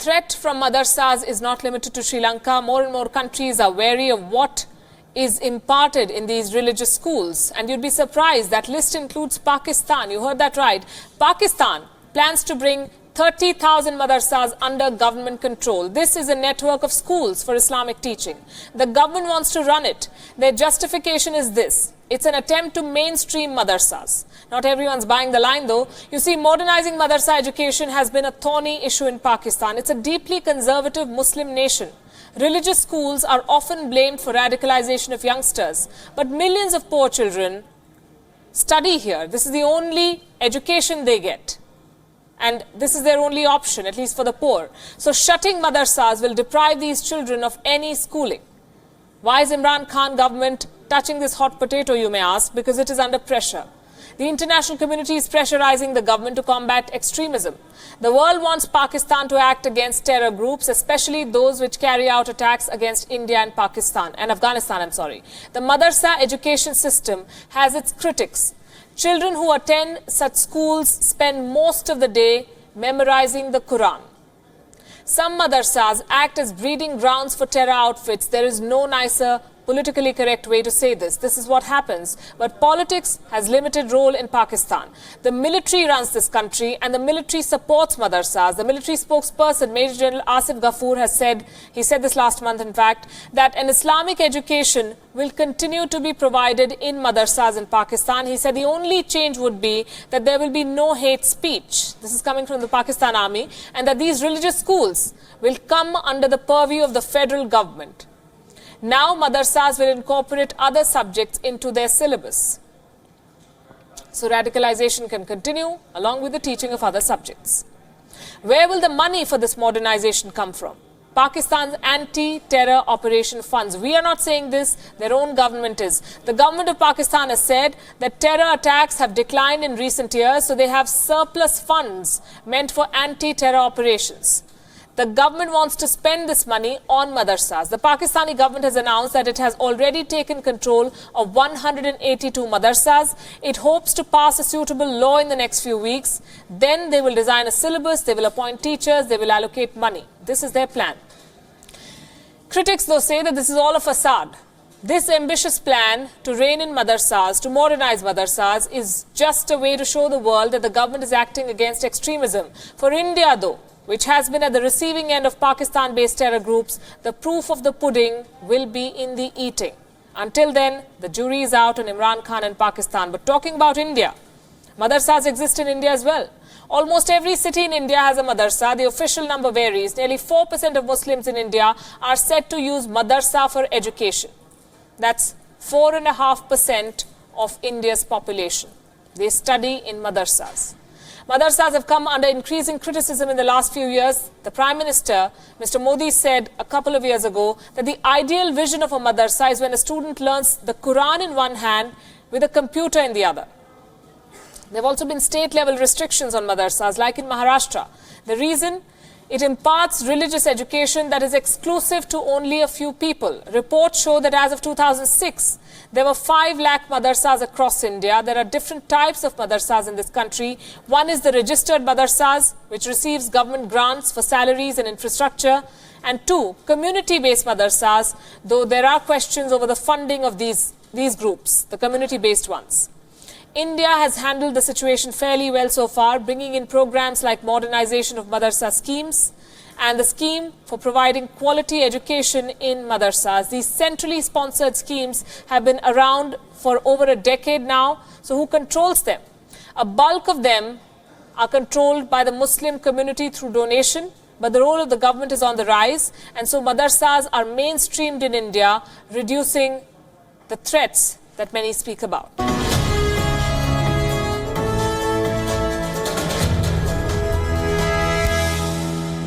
threat from madrasas is not limited to Sri Lanka. More and more countries are wary of what is imparted in these religious schools. And you'd be surprised that list includes Pakistan. You heard that right. Pakistan plans to bring 30,000 madrasas under government control. This is a network of schools for Islamic teaching. The government wants to run it. Their justification is this. It's an attempt to mainstream madrasas. Not everyone's buying the line though. You see, modernizing madrasa education has been a thorny issue in Pakistan. It's a deeply conservative Muslim nation. Religious schools are often blamed for radicalization of youngsters. But millions of poor children study here. This is the only education they get. And this is their only option, at least for the poor. So shutting madrasas will deprive these children of any schooling. Why is Imran Khan government touching this hot potato, you may ask? Because it is under pressure. The international community is pressurizing the government to combat extremism. The world wants Pakistan to act against terror groups, especially those which carry out attacks against India and Afghanistan. The madrasa education system has its critics. Children who attend such schools spend most of the day memorizing the Quran. Some madrasas act as breeding grounds for terror outfits. There is no nicer, politically correct way to say this. This is what happens. But politics has limited role in Pakistan. The military runs this country and the military supports madrasas. The military spokesperson, Major General Asif Ghafoor, has said, he said this last month in fact, that an Islamic education will continue to be provided in madrasas in Pakistan. He said the only change would be that there will be no hate speech. This is coming from the Pakistan Army, and that these religious schools will come under the purview of the federal government. Now madrasas will incorporate other subjects into their syllabus. So radicalization can continue along with the teaching of other subjects. Where will the money for this modernization come from? Pakistan's anti-terror operation funds. We are not saying this, their own government is. The government of Pakistan has said that terror attacks have declined in recent years, so they have surplus funds meant for anti-terror operations. The government wants to spend this money on madrasas. The Pakistani government has announced that it has already taken control of 182 madrasas. It hopes to pass a suitable law in the next few weeks. Then they will design a syllabus, they will appoint teachers, they will allocate money. This is their plan. Critics, though, say that this is all a facade. This ambitious plan to rein in madrasas, to modernize madrasas, is just a way to show the world that the government is acting against extremism. For India, though, which has been at the receiving end of Pakistan-based terror groups, the proof of the pudding will be in the eating. Until then, the jury is out on Imran Khan and Pakistan. But talking about India, madrasas exist in India as well. Almost every city in India has a madrasa. The official number varies. Nearly 4% of Muslims in India are said to use madrasa for education. That's 4.5% of India's population. They study in madrasas. Madrasas have come under increasing criticism in the last few years. The Prime Minister, Mr. Modi, said a couple of years ago that the ideal vision of a madrasa is when a student learns the Quran in one hand with a computer in the other. There have also been state-level restrictions on madrasas, like in Maharashtra. The reason? It imparts religious education that is exclusive to only a few people. Reports show that as of 2006, there were 5 lakh madrasas across India. There are different types of madrasas in this country. One is the registered madrasas, which receives government grants for salaries and infrastructure. And 2, community-based madrasas, though there are questions over the funding of these groups, the community-based ones. India has handled the situation fairly well so far, bringing in programs like modernization of madrasa schemes and the scheme for providing quality education in madrasas. These centrally sponsored schemes have been around for over a decade now. So who controls them? A bulk of them are controlled by the Muslim community through donation, but the role of the government is on the rise. And so madrasas are mainstreamed in India, reducing the threats that many speak about.